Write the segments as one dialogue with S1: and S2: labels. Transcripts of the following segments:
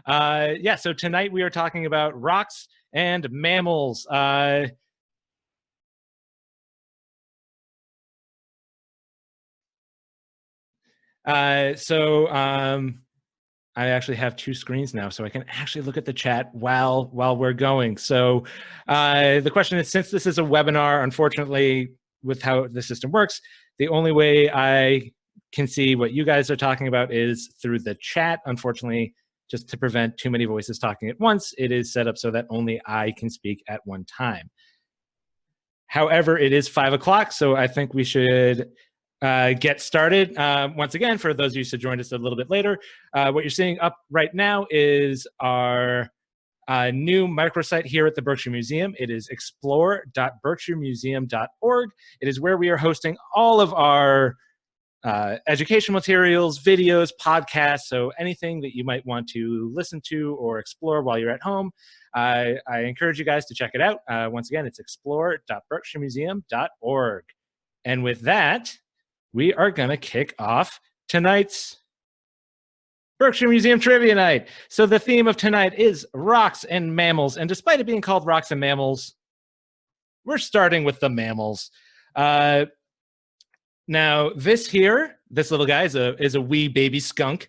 S1: Yeah, so tonight we are talking about rocks and mammals. I actually have two screens now, so I can actually look at the chat while we're going. So the question is, since this is a webinar, unfortunately, with how the system works, the only way I can see what you guys are talking about is through the chat. Unfortunately, just to prevent too many voices talking at once, it is set up so that only I can speak at one time. However, it is 5 o'clock, so I think we should get started. Once again, for those of you who joined us a little bit later, what you're seeing up right now is our new microsite here at the Berkshire Museum. It is explore.berkshiremuseum.org. It is where we are hosting all of our educational materials, videos, podcasts, so anything that you might want to listen to or explore while you're at home. I encourage you guys to check it out. Once again, it's explore.berkshiremuseum.org. And with that, we are going to kick off tonight's Berkshire Museum Trivia Night. So the theme of tonight is rocks and mammals. And despite it being called rocks and mammals, we're starting with the mammals. Now, this little guy is a wee baby skunk.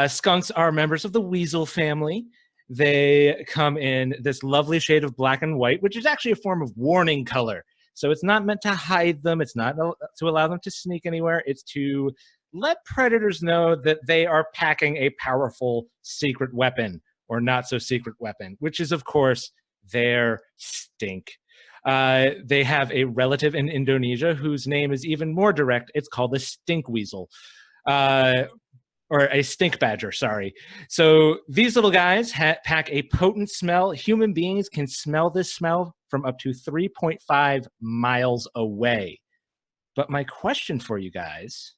S1: Skunks are members of the weasel family. They come in this lovely shade of black and white, which is actually a form of warning color. So it's not meant to hide them. It's not to allow them to sneak anywhere. It's to let predators know that they are packing a powerful secret weapon, or not so secret weapon, which is, of course, their stink. They have a relative in Indonesia whose name is even more direct. It's called the stink weasel, or a stink badger, sorry. So these little guys pack a potent smell. Human beings can smell this smell from up to 3.5 miles away. But my question for you guys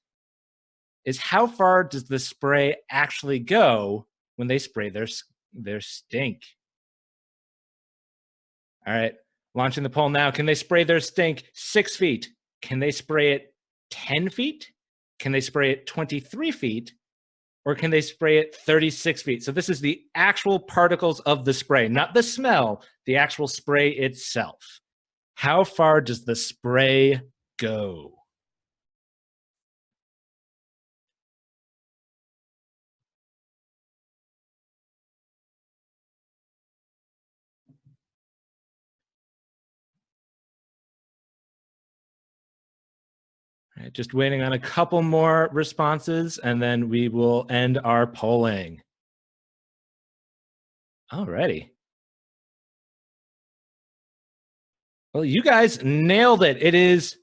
S1: is, how far does the spray actually go when they spray their stink? All right. Launching the poll now. Can they spray their stink 6 feet? Can they spray it 10 feet? Can they spray it 23 feet? Or can they spray it 36 feet? So this is the actual particles of the spray, not the smell, the actual spray itself. How far does the spray go? All right, just waiting on a couple more responses, and then we will end our polling. Alrighty. Well, you guys nailed it. It is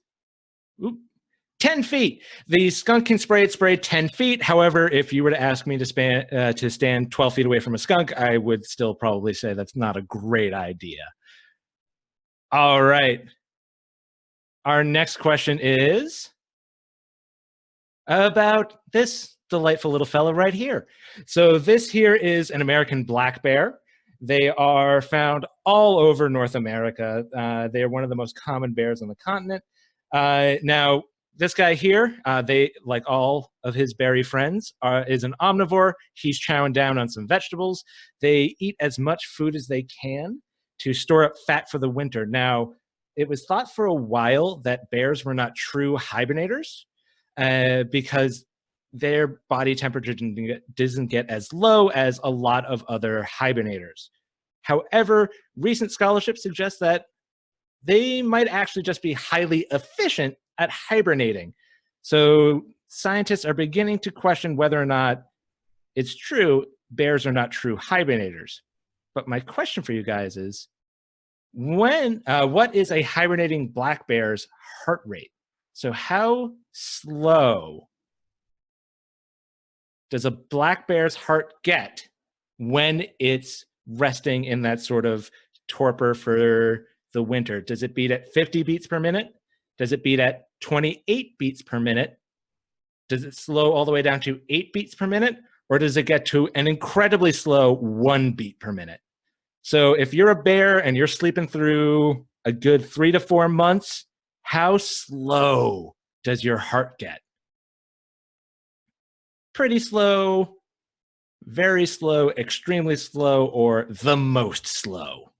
S1: 10 feet. The skunk can spray 10 feet. However, if you were to ask me to stand 12 feet away from a skunk, I would still probably say that's not a great idea. All right. Our next question is about this delightful little fellow right here. So this here is an American black bear. They are found all over North America. They are one of the most common bears on the continent. Now, this guy here, they, like all of his berry friends, is an omnivore. He's chowing down on some vegetables. They eat as much food as they can to store up fat for the winter. Now, it was thought for a while that bears were not true hibernators because their body temperature doesn't get as low as a lot of other hibernators. However, recent scholarship suggests that they might actually just be highly efficient at hibernating. So scientists are beginning to question whether or not it's true bears are not true hibernators. But my question for you guys is, what is a hibernating black bear's heart rate? So how slow does a black bear's heart get when it's resting in that sort of torpor for the winter? Does it beat at 50 beats per minute? Does it beat at 28 beats per minute? Does it slow all the way down to 8 beats per minute? Or does it get to an incredibly slow 1 beat per minute? So if you're a bear and you're sleeping through a good 3 to 4 months, how slow does your heart get? Pretty slow, very slow, extremely slow, or the most slow?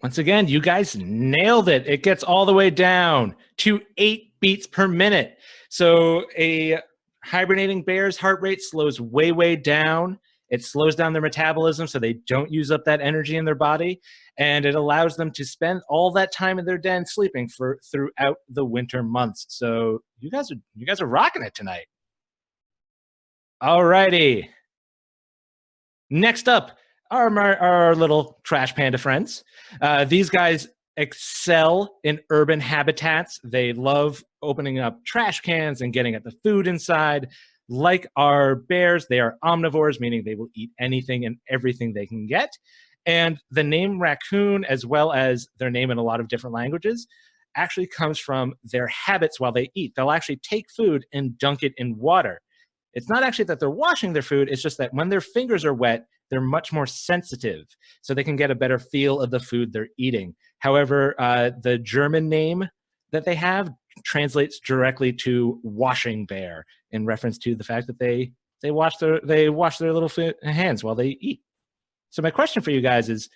S1: Once again, you guys nailed it. It gets all the way down to 8 beats per minute. So a hibernating bear's heart rate slows way, way down. It slows down their metabolism so they don't use up that energy in their body. And it allows them to spend all that time in their den sleeping for throughout the winter months. So you guys are rocking it tonight. All righty. Next up are our little trash panda friends. These guys excel in urban habitats. They love opening up trash cans and getting at the food inside. Like our bears, they are omnivores, meaning they will eat anything and everything they can get. And the name raccoon, as well as their name in a lot of different languages, actually comes from their habits while they eat. They'll actually take food and dunk it in water. It's not actually that they're washing their food, it's just that when their fingers are wet, they're much more sensitive, so they can get a better feel of the food they're eating. However, the German name that they have translates directly to washing bear in reference to the fact that they wash their little hands while they eat. So my question for you guys is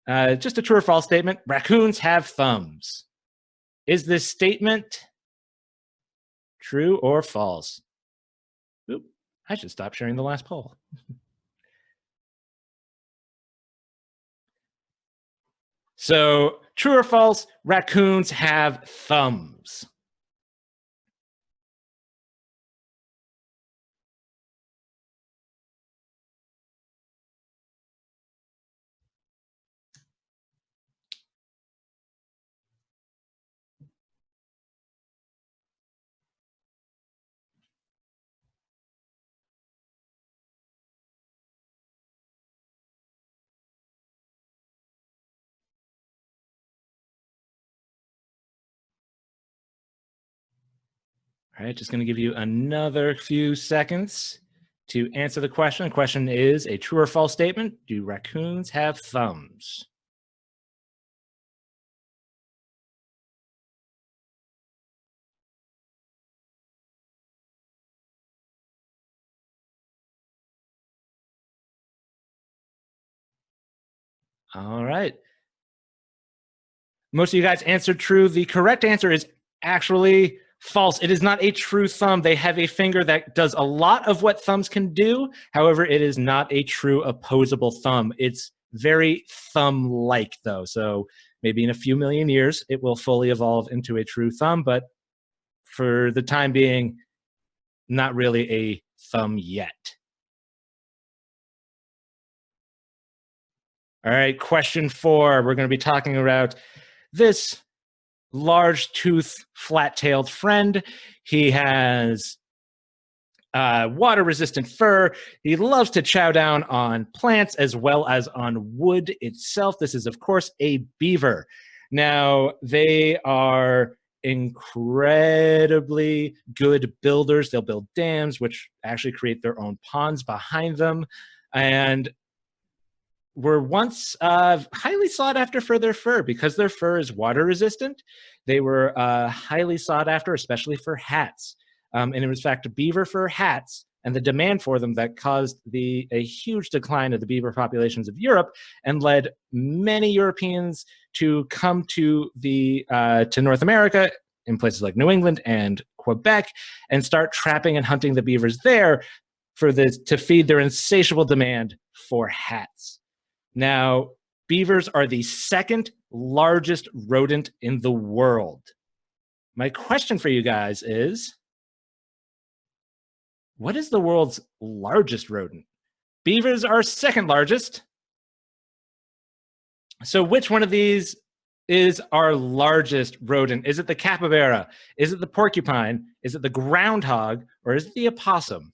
S1: just a true or false statement. Raccoons have thumbs. Is this statement true or false? Oop, I should stop sharing the last poll. So, true or false, raccoons have thumbs. All right, just going to give you another few seconds to answer the question. The question is a true or false statement. Do raccoons have thumbs? All right. Most of you guys answered true. The correct answer is actually false. It is not a true thumb. They have a finger that does a lot of what thumbs can do. However, it is not a true opposable thumb. It's very thumb like, though. So maybe in a few million years, it will fully evolve into a true thumb. But for the time being, not really a thumb yet. All right, question 4. We're going to be talking about this large tooth, flat tailed friend. He has water resistant fur. He loves to chow down on plants as well as on wood itself. This is, of course, a beaver. Now, they are incredibly good builders. They'll build dams, which actually create their own ponds behind them. And were once highly sought after for their fur because their fur is water resistant. They were highly sought after, especially for hats. And it was, in fact, beaver fur hats and the demand for them that caused a huge decline of the beaver populations of Europe and led many Europeans to come to North America in places like New England and Quebec and start trapping and hunting the beavers there to feed their insatiable demand for hats. Now, beavers are the second largest rodent in the world. My question for you guys is, what is the world's largest rodent? Beavers are second largest. So which one of these is our largest rodent? Is it the capybara? Is it the porcupine? Is it the groundhog? Or is it the opossum?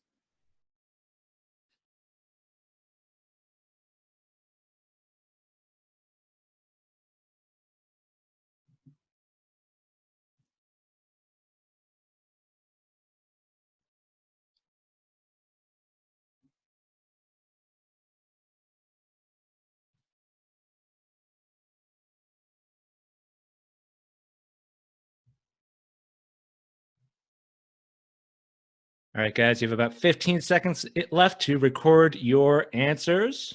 S1: All right, guys, you have about 15 seconds left to record your answers.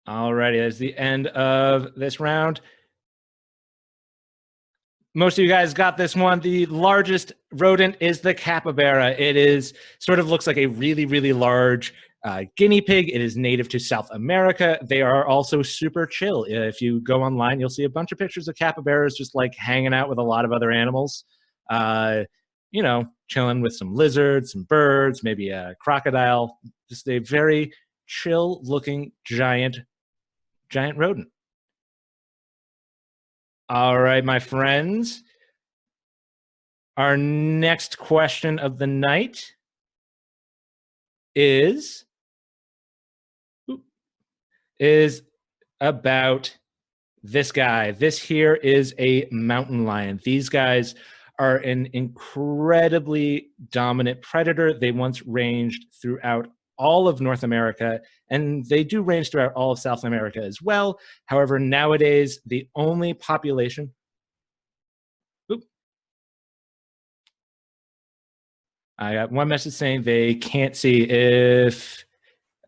S1: All righty, that's the end of this round. Most of you guys got this one. The largest rodent is the capybara. It is sort of looks like a really, really large guinea pig. It is native to South America. They are also super chill. If you go online, you'll see a bunch of pictures of capybaras just like hanging out with a lot of other animals. You know, chilling with some lizards, some birds, maybe a crocodile. Just a very chill looking giant rodent. All right, my friends. Our next question of the night is about this guy. This here is a mountain lion. These guys are an incredibly dominant predator. They once ranged throughout all of North America, and they do range throughout all of South America as well. However, nowadays, the only population... I got one message saying they can't see. If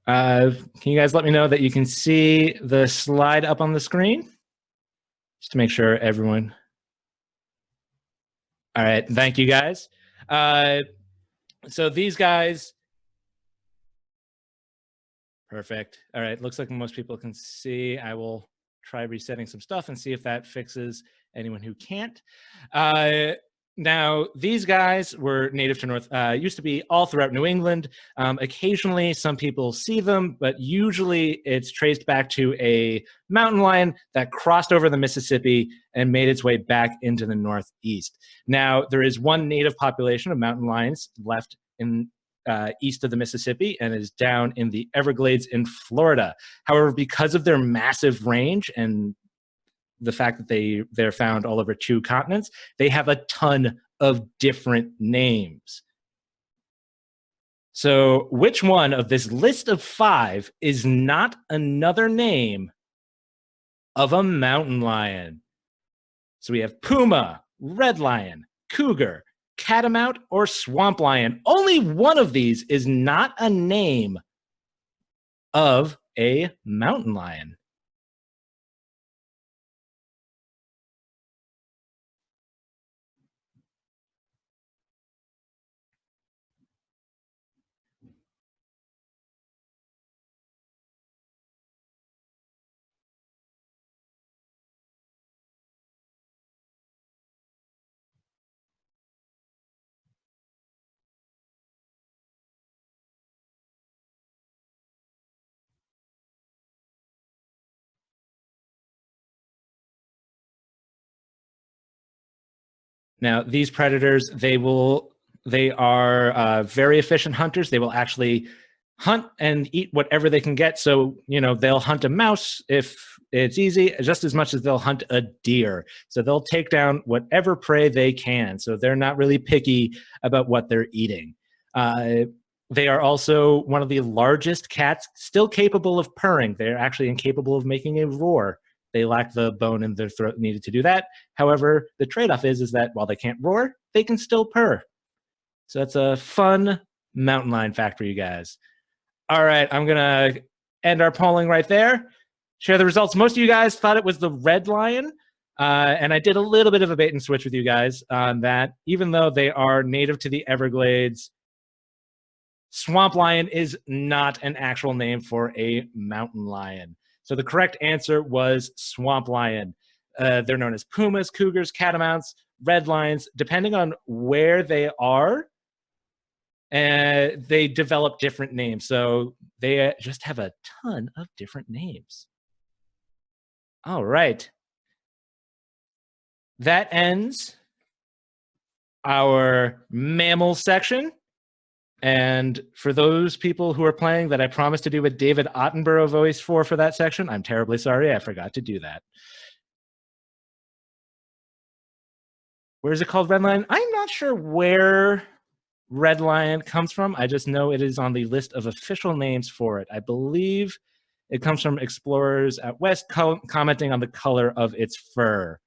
S1: can you guys let me know that you can see the slide up on the screen? Just to make sure everyone... All right, thank you guys. So these guys... Perfect. All right, looks like most people can see. I will try resetting some stuff and see if that fixes anyone who can't. Now, these guys were native to used to be all throughout New England. Occasionally, some people see them, but usually it's traced back to a mountain lion that crossed over the Mississippi and made its way back into the Northeast. Now, there is one native population of mountain lions left in east of the Mississippi and is down in the Everglades in Florida. However, because of their massive range and the fact that they're found all over 2 continents, they have a ton of different names. So which one of this list of 5 is not another name of a mountain lion? So we have puma, red lion, cougar, catamount, or swamp lion. Only one of these is not a name of a mountain lion. Now, these predators, they are very efficient hunters. They will actually hunt and eat whatever they can get. So, you know, they'll hunt a mouse if it's easy, just as much as they'll hunt a deer. So they'll take down whatever prey they can. So they're not really picky about what they're eating. They are also one of the largest cats still capable of purring. They're actually incapable of making a roar. They lack the bone in their throat needed to do that. However, the trade-off is that while they can't roar, they can still purr. So that's a fun mountain lion fact for you guys. All right, I'm going to end our polling right there. Share the results. Most of you guys thought it was the red lion, and I did a little bit of a bait and switch with you guys on that. Even though they are native to the Everglades, swamp lion is not an actual name for a mountain lion. So the correct answer was swamp lion. They're known as pumas, cougars, catamounts, red lions. Depending on where they are, they develop different names. So they just have a ton of different names. All right. That ends our mammal section. And for those people who are playing that I promised to do a David Attenborough voice for that section, I'm terribly sorry. I forgot to do that. Where is it called Red Line? I'm not sure where red lion comes from. I just know it is on the list of official names for it. I believe it comes from explorers out west commenting on the color of its fur.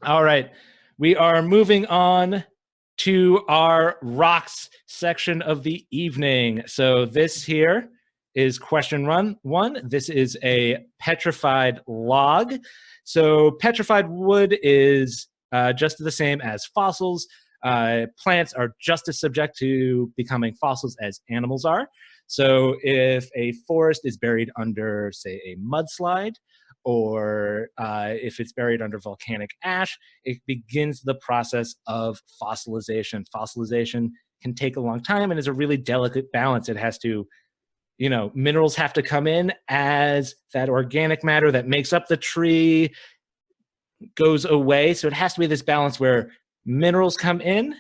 S1: All right, we are moving on to our rocks section of the evening. So this here is question one. This is a petrified log. So petrified wood is just the same as fossils. Plants are just as subject to becoming fossils as animals are. So if a forest is buried under, say, a mudslide, or if it's buried under volcanic ash, it begins the process of fossilization. Fossilization can take a long time and is a really delicate balance. It has to, minerals have to come in as that organic matter that makes up the tree goes away. So it has to be this balance where minerals come in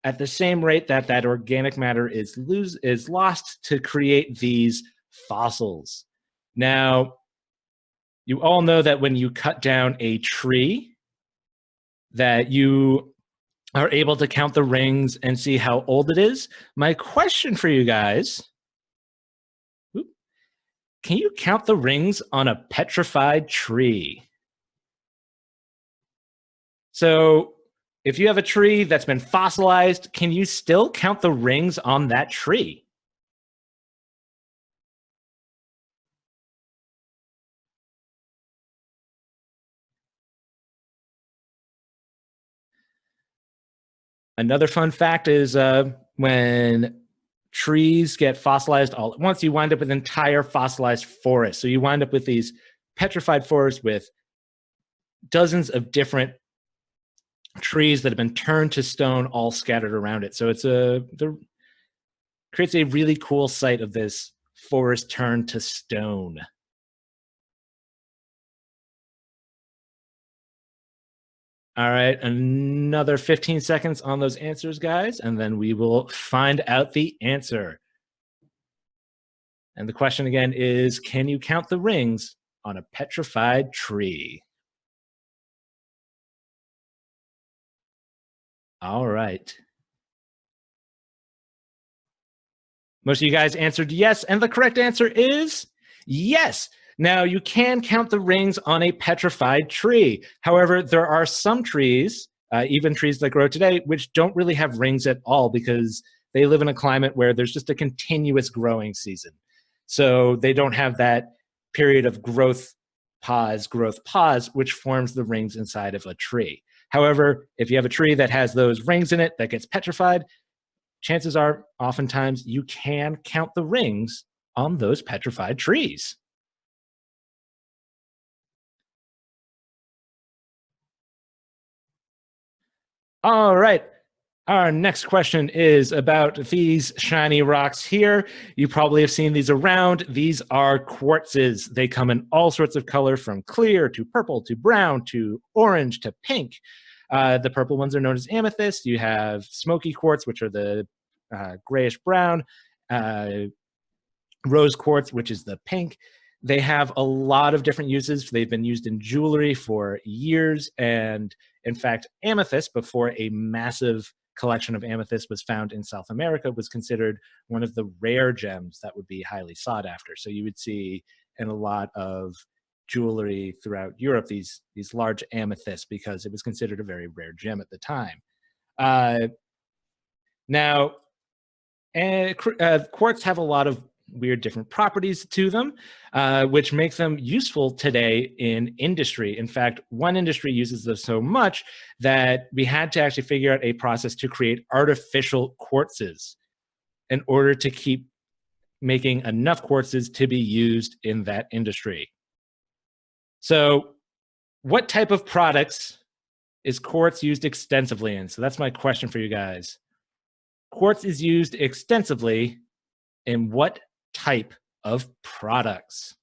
S1: at the same rate that that organic matter is lost to create these fossils. Now, you all know that when you cut down a tree, that you are able to count the rings and see how old it is. My question for you guys, can you count the rings on a petrified tree? So if you have a tree that's been fossilized, can you still count the rings on that tree? Another fun fact is when trees get fossilized all at once, you wind up with entire fossilized forests. So you wind up with these petrified forests with dozens of different trees that have been turned to stone all scattered around it. So it's creates a really cool sight of this forest turned to stone. All right, another 15 seconds on those answers, guys, and then we will find out the answer. And the question again is, can you count the rings on a petrified tree? All right. Most of you guys answered yes, and the correct answer is yes. Now, you can count the rings on a petrified tree. However, there are some trees, even trees that grow today, which don't really have rings at all because they live in a climate where there's just a continuous growing season. So they don't have that period of growth pause, which forms the rings inside of a tree. However, if you have a tree that has those rings in it that gets petrified, chances are oftentimes you can count the rings on those petrified trees. All right. Our next question is about these shiny rocks here. You probably have seen these around. These are quartzes. They come in all sorts of color, from clear to purple to brown to orange to pink. The purple ones are known as amethyst. You have smoky quartz, which are the grayish brown, rose quartz, which is the pink. They have a lot of different uses. They've been used in jewelry for years. And in fact, amethyst, before a massive collection of amethyst was found in South America, was considered one of the rare gems that would be highly sought after. So you would see in a lot of jewelry throughout Europe these large amethysts, because it was considered a very rare gem at the time. Now, quartz have a lot of weird different properties to them, which make them useful today in industry. In fact, one industry uses them so much that we had to actually figure out a process to create artificial quartzes in order to keep making enough quartzes to be used in that industry. So what type of products is quartz used extensively in? So that's my question for you guys. Quartz is used extensively in what type of products?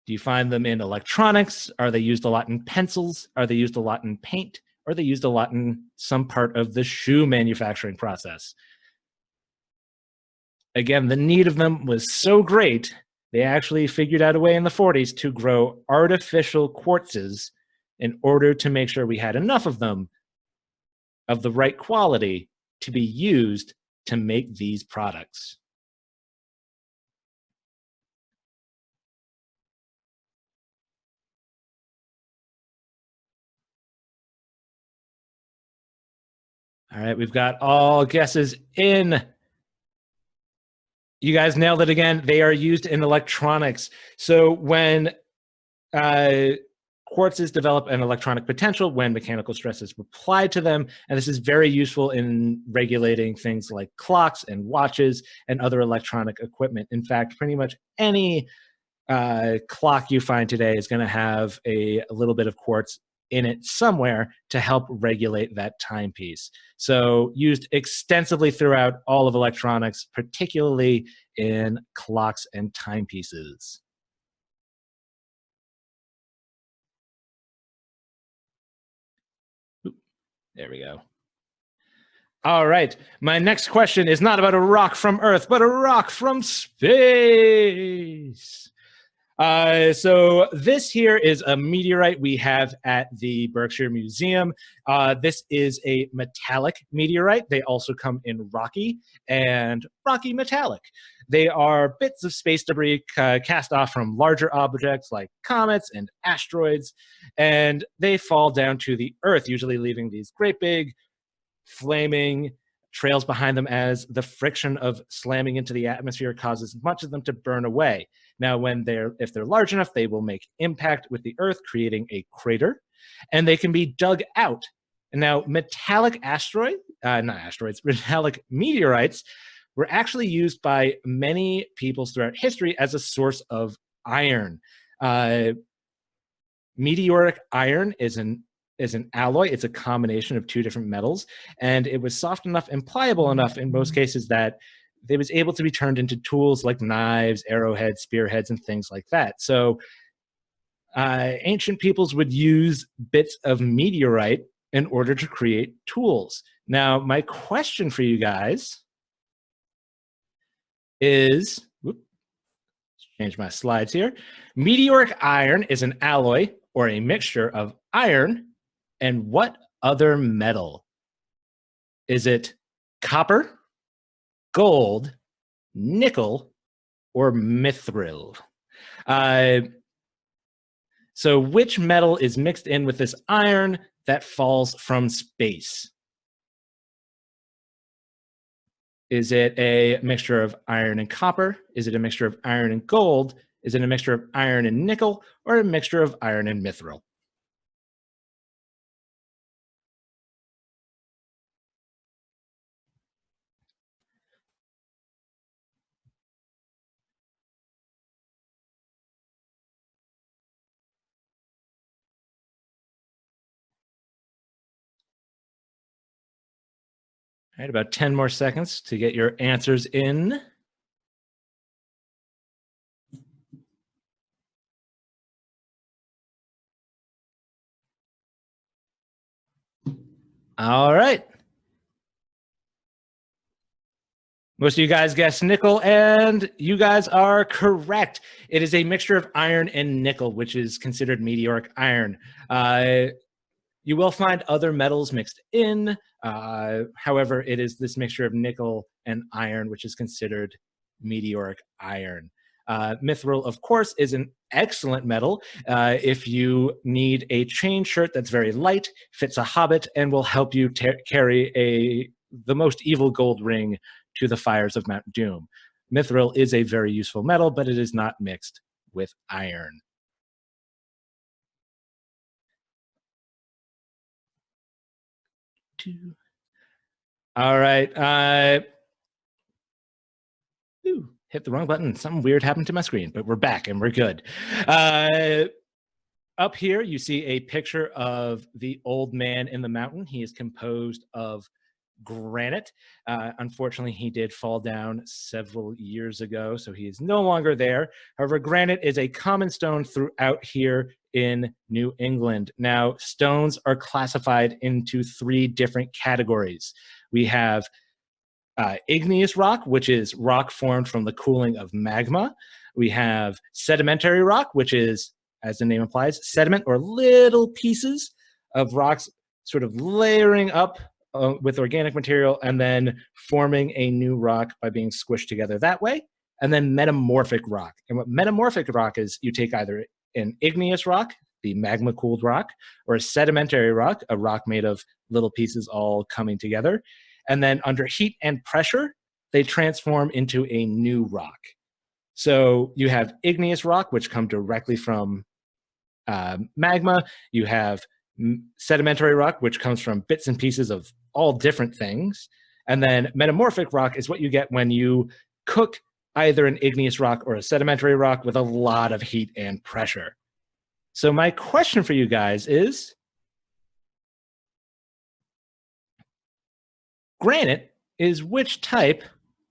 S1: Do you find them in electronics? Are they used a lot in pencils? Are they used a lot in paint? Or are they used a lot in some part of the shoe manufacturing process? Again, the need of them was so great, they actually figured out a way in the 40s to grow artificial quartzes in order to make sure we had enough of them of the right quality to be used to make these products. All right, we've got all guesses in. You guys nailed it again. They are used in electronics. So when quartzes develop an electronic potential when mechanical stress is applied to them, and this is very useful in regulating things like clocks and watches and other electronic equipment. In fact, pretty much any clock you find today is going to have a little bit of quartz in it somewhere to help regulate that timepiece. So used extensively throughout all of electronics, particularly in clocks and timepieces. There we go. All right. My next question is not about a rock from Earth, but a rock from space. So this here is a meteorite we have at the Berkshire Museum. This is a metallic meteorite. They also come in rocky and rocky metallic. They are bits of space debris cast off from larger objects like comets and asteroids, and they fall down to the Earth, usually leaving these great big flaming trails behind them as the friction of slamming into the atmosphere causes much of them to burn away. Now, if they're large enough, they will make impact with the Earth, creating a crater, and they can be dug out. Now, metallic metallic meteorites were actually used by many peoples throughout history as a source of iron. Meteoric iron is an alloy. It's a combination of two different metals, and it was soft enough and pliable enough in most cases that it was able to be turned into tools like knives, arrowheads, spearheads, and things like that. So ancient peoples would use bits of meteorite in order to create tools. Now, my question for you guys is, change my slides here. Meteoric iron is an alloy or a mixture of iron and what other metal? Is it copper, gold, nickel, or mithril? So which metal is mixed in with this iron that falls from space? Is it a mixture of iron and copper? Is it a mixture of iron and gold? Is it a mixture of iron and nickel, or a mixture of iron and mithril? All right, about 10 more seconds to get your answers in. All right. Most of you guys guessed nickel, and you guys are correct. It is a mixture of iron and nickel, which is considered meteoric iron. You will find other metals mixed in. However, it is this mixture of nickel and iron, which is considered meteoric iron. Mithril, of course, is an excellent metal. If you need a chain shirt that's very light, fits a hobbit, and will help you carry the most evil gold ring to the fires of Mount Doom. Mithril is a very useful metal, but it is not mixed with iron. All right. Hit the wrong button. Something weird happened to my screen, but we're back and we're good. Up here, you see a picture of the old man in the mountain. He is composed of granite. Unfortunately, he did fall down several years ago, so he is no longer there. However, granite is a common stone throughout here in New England. Now, stones are classified into 3 different categories. We have igneous rock, which is rock formed from the cooling of magma. We have sedimentary rock, which is as the name implies, sediment or little pieces of rocks sort of layering up with organic material and then forming a new rock by being squished together that way. And then metamorphic rock. And what metamorphic rock is, you take either an igneous rock, the magma cooled rock, or a sedimentary rock, a rock made of little pieces all coming together. And then under heat and pressure, they transform into a new rock. So you have igneous rock, which come directly from magma. You have sedimentary rock, which comes from bits and pieces of all different things. And then metamorphic rock is what you get when you cook either an igneous rock or a sedimentary rock with a lot of heat and pressure. So my question for you guys is, granite is which type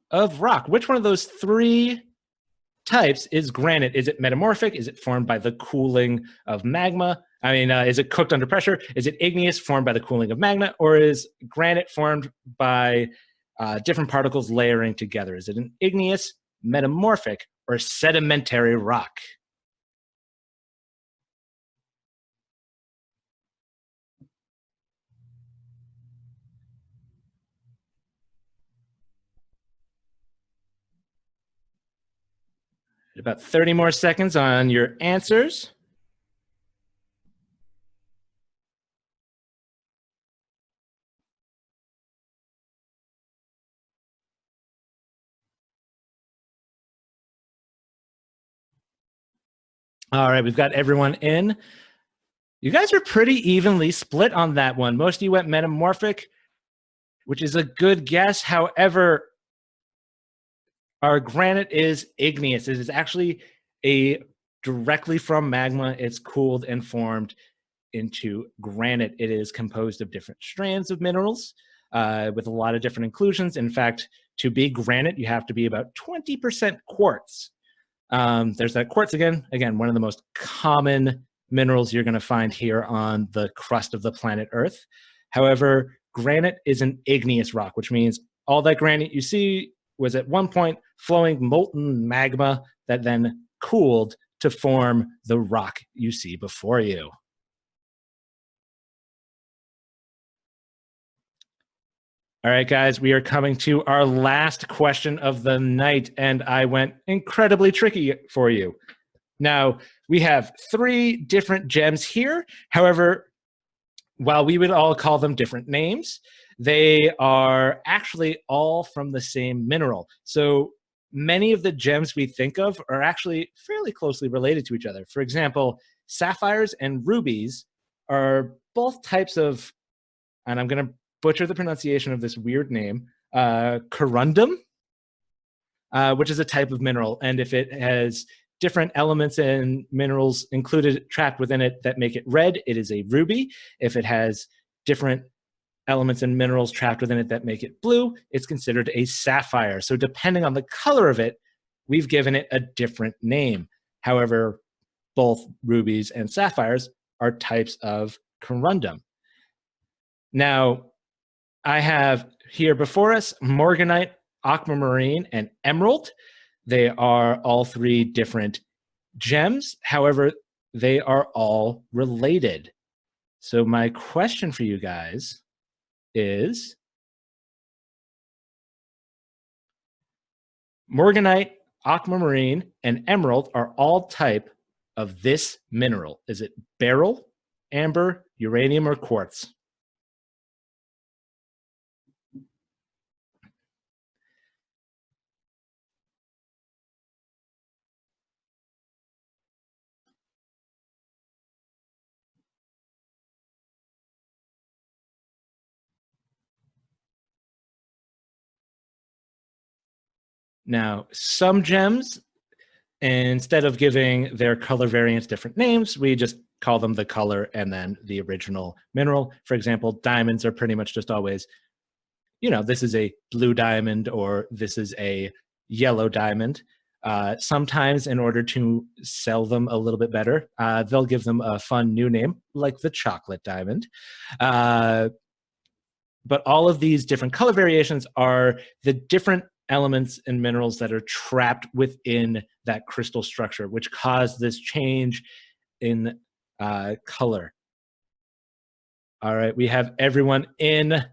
S1: of rock? Which one of those three types is granite? Is it metamorphic? Is it formed by the cooling of magma? I mean, is it cooked under pressure? Is it igneous, formed by the cooling of magma? Or is granite formed by different particles layering together? Is it an igneous, metamorphic, or sedimentary rock? About 30 more seconds on your answers. All right, we've got everyone in. You guys are pretty evenly split on that one. Most of you went metamorphic, which is a good guess. However, our granite is igneous. It is actually directly from magma. It's cooled and formed into granite. It is composed of different strands of minerals with a lot of different inclusions. In fact, to be granite, you have to be about 20% quartz. There's that quartz again, one of the most common minerals you're going to find here on the crust of the planet Earth. However, granite is an igneous rock, which means all that granite you see was at one point flowing molten magma that then cooled to form the rock you see before you. All right, guys, we are coming to our last question of the night, and I went incredibly tricky for you. Now, we have 3 different gems here. However, while we would all call them different names, they are actually all from the same mineral. So many of the gems we think of are actually fairly closely related to each other. For example, sapphires and rubies are both types of, and I'm going to butcher the pronunciation of this weird name, corundum, which is a type of mineral. And if it has different elements and minerals included, trapped within it that make it red, it is a ruby. If it has different elements and minerals trapped within it that make it blue, it's considered a sapphire. So depending on the color of it, we've given it a different name. However, both rubies and sapphires are types of corundum. Now, I have here before us Morganite, aquamarine, and emerald. They are all 3 different gems. However, they are all related. So my question for you guys is, Morganite, aquamarine, and emerald are all type of this mineral. Is it beryl, amber, uranium, or quartz? Now, some gems, instead of giving their color variants different names, we just call them the color and then the original mineral. For example, diamonds are pretty much just always, this is a blue diamond or this is a yellow diamond. Sometimes in order to sell them a little bit better, they'll give them a fun new name like the chocolate diamond. But all of these different color variations are the different elements and minerals that are trapped within that crystal structure, which cause this change in color. All right, we have everyone in.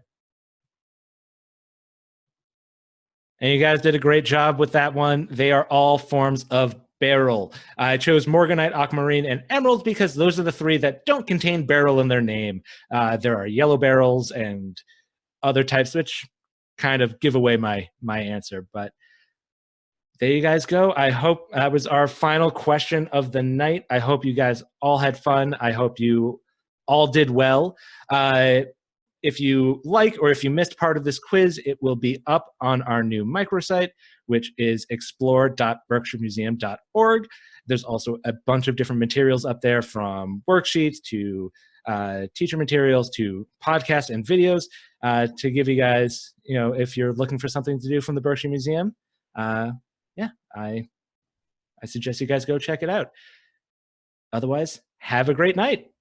S1: And you guys did a great job with that one. They are all forms of beryl. I chose Morganite, aquamarine, and emerald because those are the three that don't contain beryl in their name. There are yellow beryls and other types, which kind of give away my answer. But there you guys go. I hope that was our final question of the night. I hope you guys all had fun. I hope you all did well. If you like or if you missed part of this quiz, it will be up on our new microsite, which is explore.berkshiremuseum.org. There's also a bunch of different materials up there, from worksheets to teacher materials to podcasts and videos, to give you guys, if you're looking for something to do from the Berkshire Museum, I suggest you guys go check it out. Otherwise, have a great night.